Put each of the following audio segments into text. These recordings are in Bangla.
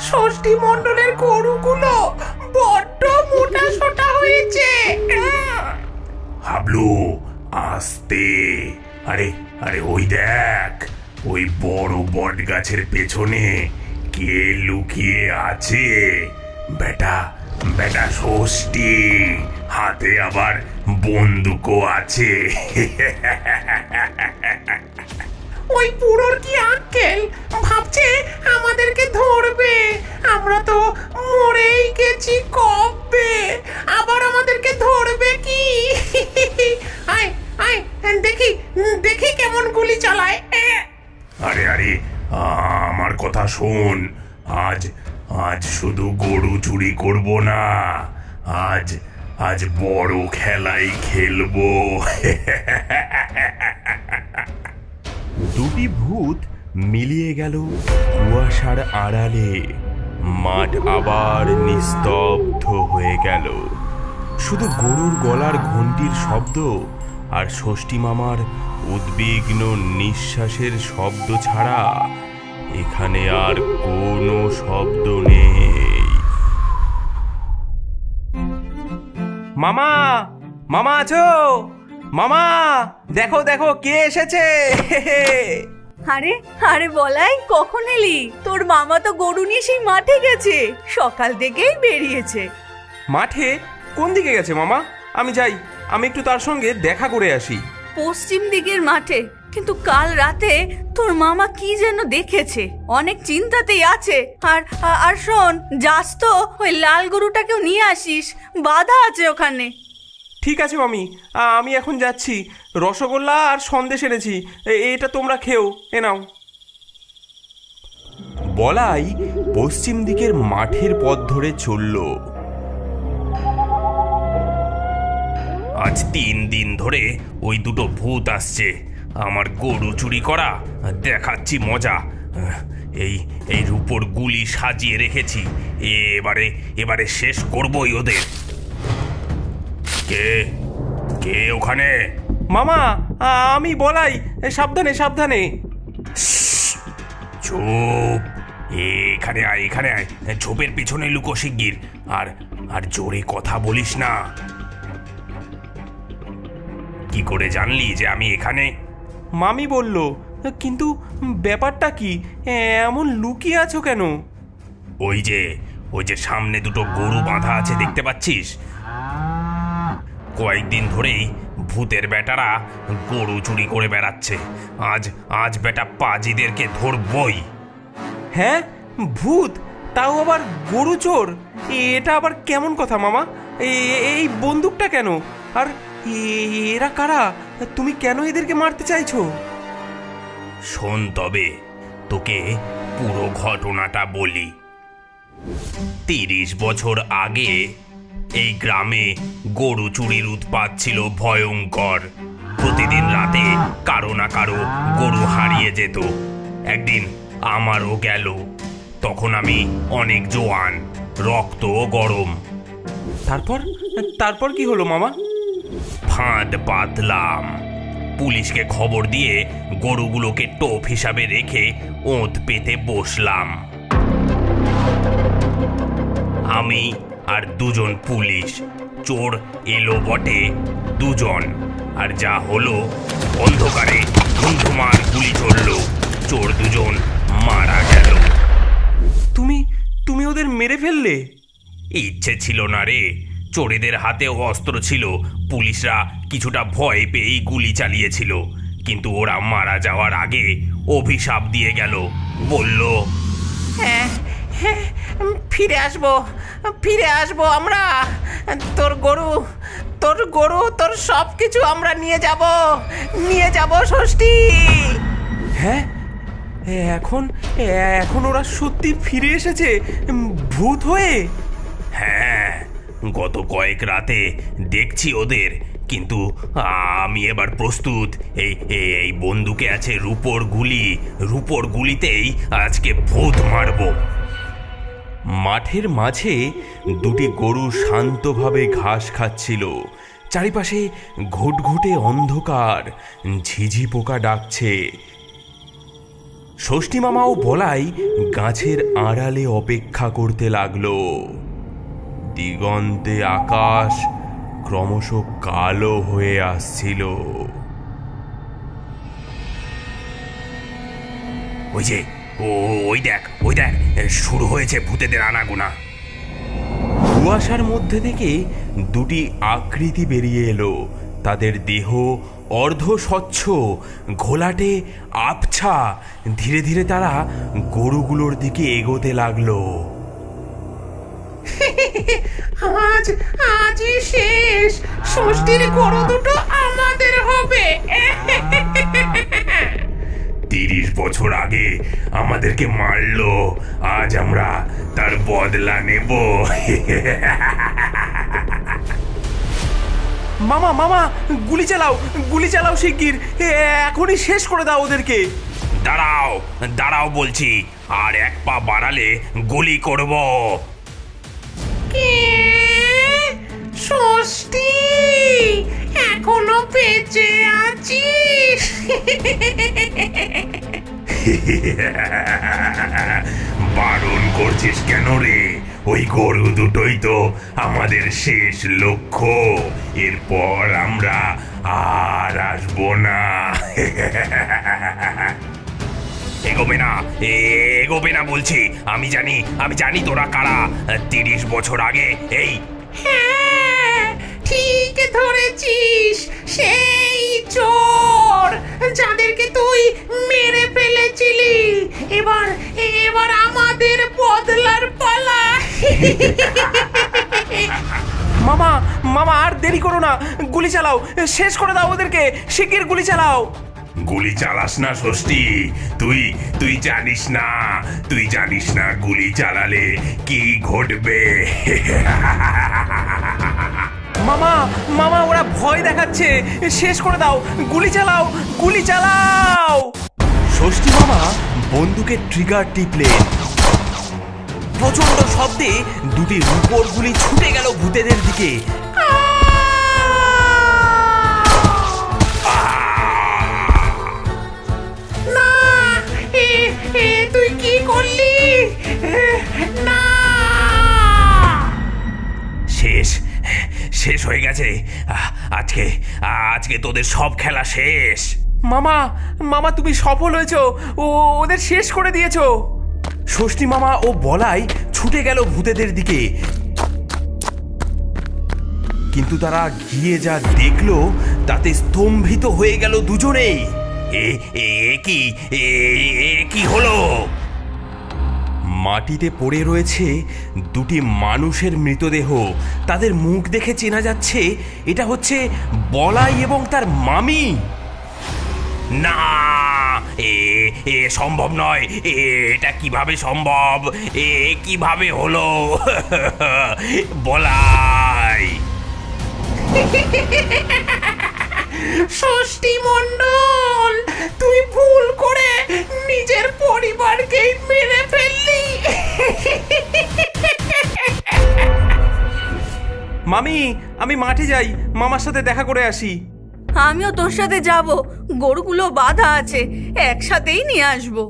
ষষ্ঠী মণ্ডলের গরুগুলো বড্ড মোটা সোটা হয়েছে। হাবলু, আস্তে। আরে আরে ওই দেখ, ওই বড় বট গাছের পেছনে কে লুকিয়ে আছে। বেটা বেটা ষষ্ঠী, হাতে আবার বন্দুকও আছে। ওই বুড়োর কি আক্কেল, ভাবছে আমাদেরকে ধরবে। আমরা তো মরেই গেছি কবে, আবার আমাদেরকে ধরবে কি? আয় আয়, দেখি দেখি কেমন গুলি চালায়। আরে আরে, আমার কথা শোন। আজ আজ শুধু গরু চুরি করব না, আজ আজ বড় খেলাই খেলবো। দুটি ভূত মিলিয়ে গেল কুয়াশার আড়ালে। মাঠ আবার নিস্তব্ধ হয়ে গেল। শুধু গরুর গলার ঘন্টির শব্দ আর ষষ্ঠী মামার উদ্বিগ্ন নিঃশ্বাসের শব্দ ছাড়া এখানে আর কোনো শব্দ নেই। মামা, মামা আছো? মামা, দেখো দেখো কে এসেছে। আরে আরে বলাই, কখন এলি? তোর মামা তো গরু নিয়ে সেই মাঠে গেছে, সকাল থেকেই বেরিয়েছে। মাঠে? কোন দিকে গেছে মামা? আমি যাই, আমি একটু তার সঙ্গে দেখা করে আসি। পশ্চিম দিকের মাঠে, কিন্তু কাল রাতে তোর মামা কি যেন দেখেছে, অনেক চিন্তাতেই আছে। আর আর শোন, যাস তো ওই লাল গরুটাকেও নিয়ে আসিস, বাধা আছে ওখানে। ঠিক আছে মামি, আমি এখন যাচ্ছি। রসগোল্লা আর সন্দেশ এনেছি, এটা তোমরা খেও, এ নাও। বলাই পশ্চিম দিকের মাঠের পথ ধরে চলল। আজ 3 দিন ধরে ওই দুটো ভূত আসছে আমার গরু চুরি করা। দেখাচ্ছি মজা। এই এই রূপোর গুলি সাজিয়ে রেখেছি, এবারে এবারে শেষ করবই ওদের। কে কে ওখানে? মামা, আমি বলাই, সাবধানে সাবধানে। চুপ, এখানে আয়, এখানে আয়। ঝোপের পিছনে লুকো শিগগির, আর আর জোরে কথা বলিস না। কি করে জানলি যে আমি এখানে? মামি বলল। কিন্তু ব্যাপারটা কি, এমন লুকিয়ে আছো কেন? ওই যে সামনে দুটো গরু বাঁধা আছে, দেখতে পাচ্ছিস? কয়েকদিন ধরেই ভূতের বেটারা গরু চুরি করে বেড়াচ্ছে। আজ আজ বেটা পাজিদেরকে ধরবই। হ্যাঁ, ভূত, তাও আবার গরু চোর? এটা আবার কেমন কথা মামা? এই বন্দুকটা কেন? আর এরা কারা? তুমি কেন এদেরকে মারতে চাইছো? শোন তবে, তোকে পুরো ঘটনাটা বলি। 30 বছর আগে এই গ্রামে গরু চুরির উৎপাত ছিল ভয়ঙ্কর। প্রতিদিন রাতে কারো না কারো গরু হারিয়ে যেত। একদিন আমারও গেল। তখন আমি অনেক জোয়ান, রক্ত গরম। তারপর তারপর কি হলো মামা? ফাঁদ পাতলাম। পুলিশকে খবর দিয়ে গরুগুলোকে টোপ হিসাবে রেখে ওঁত পেতে বসলাম। আমি আর 2 জন পুলিশ। চোর এলো বটে 2 জন, আর যা হলো, অন্ধকারে ধুমধুমার গুলি চলল। চোর 2 জন মারা গেল। তুমি ওদের মেরে ফেললে? ইচ্ছে ছিল না রে, চোরেদের হাতেও অস্ত্র ছিল। পুলিশরা কিছুটা ভয় পেয়েই গুলি চালিয়েছিল, কিন্তু ওরা মারা যাওয়ার আগে অভিশাপ দিয়ে গেল। বলল, হ্যাঁ হ্যাঁ, ফিরে আসবো, ফিরে আসবো আমরা। তোর গরু, তোর সব কিছু আমরা নিয়ে যাব ষষ্ঠী। হ্যাঁ, এখন এখন ওরা সত্যি ফিরে এসেছে ভূত হয়ে? হ্যাঁ, গত কয়েক রাতে দেখছি ওদের, কিন্তু আমি এবার প্রস্তুত। এই বন্দুকে আছে রূপোর গুলি, রূপোর গুলিতেই আজকে ভূত মারব। মাঠের মাঝে 2টি গরু শান্তভাবে ঘাস খাচ্ছিল। চারিপাশে ঘুটঘুটে অন্ধকার, ঝিঝি পোকা ডাকছে। ষষ্ঠী মামা ও বলাই গাছের আড়ালে অপেক্ষা করতে লাগলো। দিগন্তে আকাশ ক্রমশ কালো হয়ে আসছিল। ওই যে ওই দেখ শুরু হয়েছে ভূতেদের আনাগোনা। কুয়াশার মধ্যে থেকে দুটি আকৃতি বেরিয়ে এলো। তাদের দেহ অর্ধ স্বচ্ছ, ঘোলাটে আবছা। ধীরে ধীরে তারা গরুগুলোর দিকে এগোতে লাগলো। আজই শেষ, ষষ্ঠীর গরু দুটো আমাদের হবে। 30 বছর আগে আমাদেরকে মারলো, আজ আমরা তার বদলা নেব। মামা মামা গুলি চালাও শিগগির, এখনই শেষ করে দাও ওদেরকে। দাঁড়াও বলছি, আর এক পা বাড়ালে গুলি করব। কে? ষষ্ঠী, এখনো বেঁচে আছিস? বারণ করছিস কেন রে? ওই গরু দুটোই তো আমাদের শেষ লক্ষ্য। এরপর আমরা আর আসবো না। এগোবে না বলছি। আমি জানি তোরা কারা। 30 বছর আগে এই হ্যাঁ, ঠিক ধরেছিস, সেই চোর যাদেরকে তুই মেরে ফেলেছিলি। এবার আমাদের বদলার পালা। মামা আর দেরি করো না, গুলি চালাও, শেষ করে দাও ওদেরকে, শিগগির গুলি চালাও। গুলি চালাস না ষষ্ঠী, তুই জানিস না গুলি চালালে কি ঘটবে। মামা ওরা ভয় দেখাচ্ছে, শেষ করে দাও, গুলি চালাও। ষষ্ঠী মামা বন্দুকের ট্রিগার টিপলেন। প্রচন্ড শব্দে দুটি রূপোর গুলি ছুটে গেল ভূতেদের দিকে। না, তুই কি করলি? না, শেষ হয়ে গেছে। আজকে তোদের সব খেলা শেষ। মামা তুমি সফল হয়েছো, ওদের শেষ করে দিয়েছো। ষষ্ঠী মামা ও বলাই ছুটে গেল ভূতেদের দিকে, কিন্তু তারা গিয়ে যা দেখলো তাতে স্তম্ভিত হয়ে গেল দুজনেই। কি হলো? মাটিতে পড়ে রয়েছে দুটি মানুষের মৃতদেহ। তাদের মুখ দেখে চেনা যাচ্ছে এটা হচ্ছে বলাই এবং তার মামি। না, এ সম্ভব নয়। এটা কিভাবে সম্ভব? কিভাবে হলো? বলাই, ষষ্ঠী মণ্ডল, তুই ভুল করে নিজের পরিবারকেই মেরে ফেললি। মামি, আমি মাঠে যাই, মামার সাথে দেখা করে আসি। আমিও তোর সাথে যাব, গরুগুলো বাঁধা আছে, একসাথেই নিয়ে আসবো।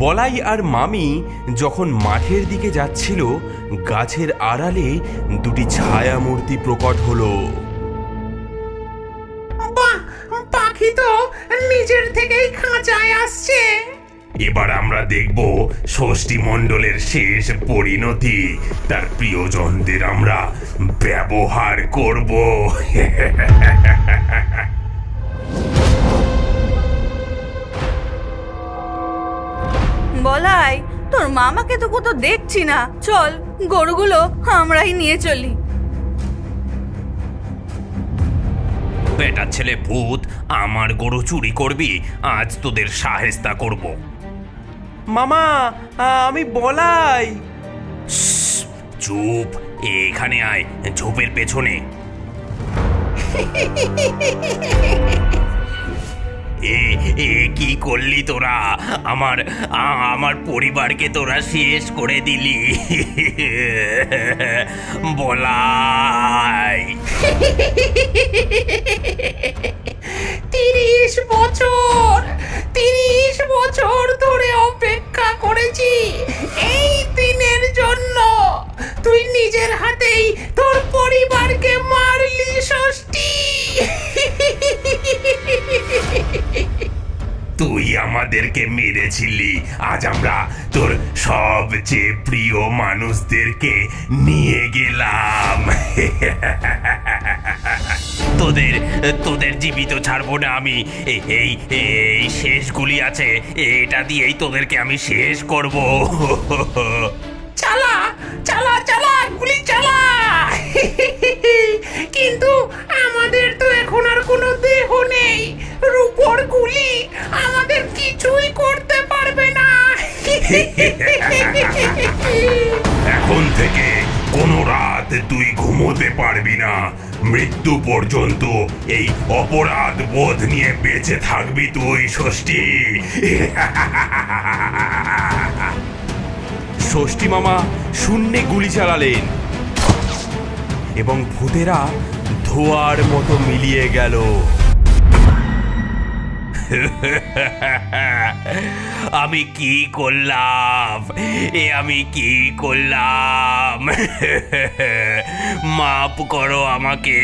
বলাই আর মামি যখন মাঠের দিকে যাচ্ছিল, গাছের আড়ালে দুটি ছায়ামূর্তি প্রকট হলো। বাহ, পাখি তো নিজের থেকেই খাঁচায় আসছে। এবার আমরা দেখব ষষ্ঠী মণ্ডলের শেষ পরিণতি। তার প্রিয়জনদের আমরা ব্যবহার করব। বলাই, তোর মামাকে তো কোথাও দেখছি না, চল গরুগুলো আমরাই নিয়ে চলি। বেটার ছেলে ভূত, আমার গরু চুরি করবি, আজ তোদের সাহেস্তা করব। মামা, আমি বলাই। চুপ, এখানে আয়, ঝোপের পেছনে। কি করলি তোরা? আমার পরিবারকে তোরা শেষ করে দিলি। বলাই, 30 বছর তুই আমাদেরকে মেরেছিলি, আজ আমরা তোর সবচেয়ে প্রিয় মানুষদেরকে নিয়ে গেলাম। তোদের তোদের জীবিত ছাড়বো না আমি। এই এই শেষ গুলি আছে, এটা দিয়েই তোদেরকে আমি শেষ করব। চালা চালা চালা গুলি চালা। কিন্তু আমাদের তো এখন আর কোনো দেহ নেই, রূপোর গুলি আমাদের কিছুই করতে পারবে না। এখন থেকে কোনো রাত তুই ঘুমোতে পারবি না, মৃত্যু পর্যন্ত এই অপরাধ বোধ নিয়ে বেঁচে থাকবি তুই, ষষ্ঠী। ষষ্ঠী মামা শূন্যে গুলি চালালেন এবং ভূতেরা ধোঁয়ার মতো মিলিয়ে গেল। আমি কি করলাম, আমি কি করলাম? মাফ করো আমাকে।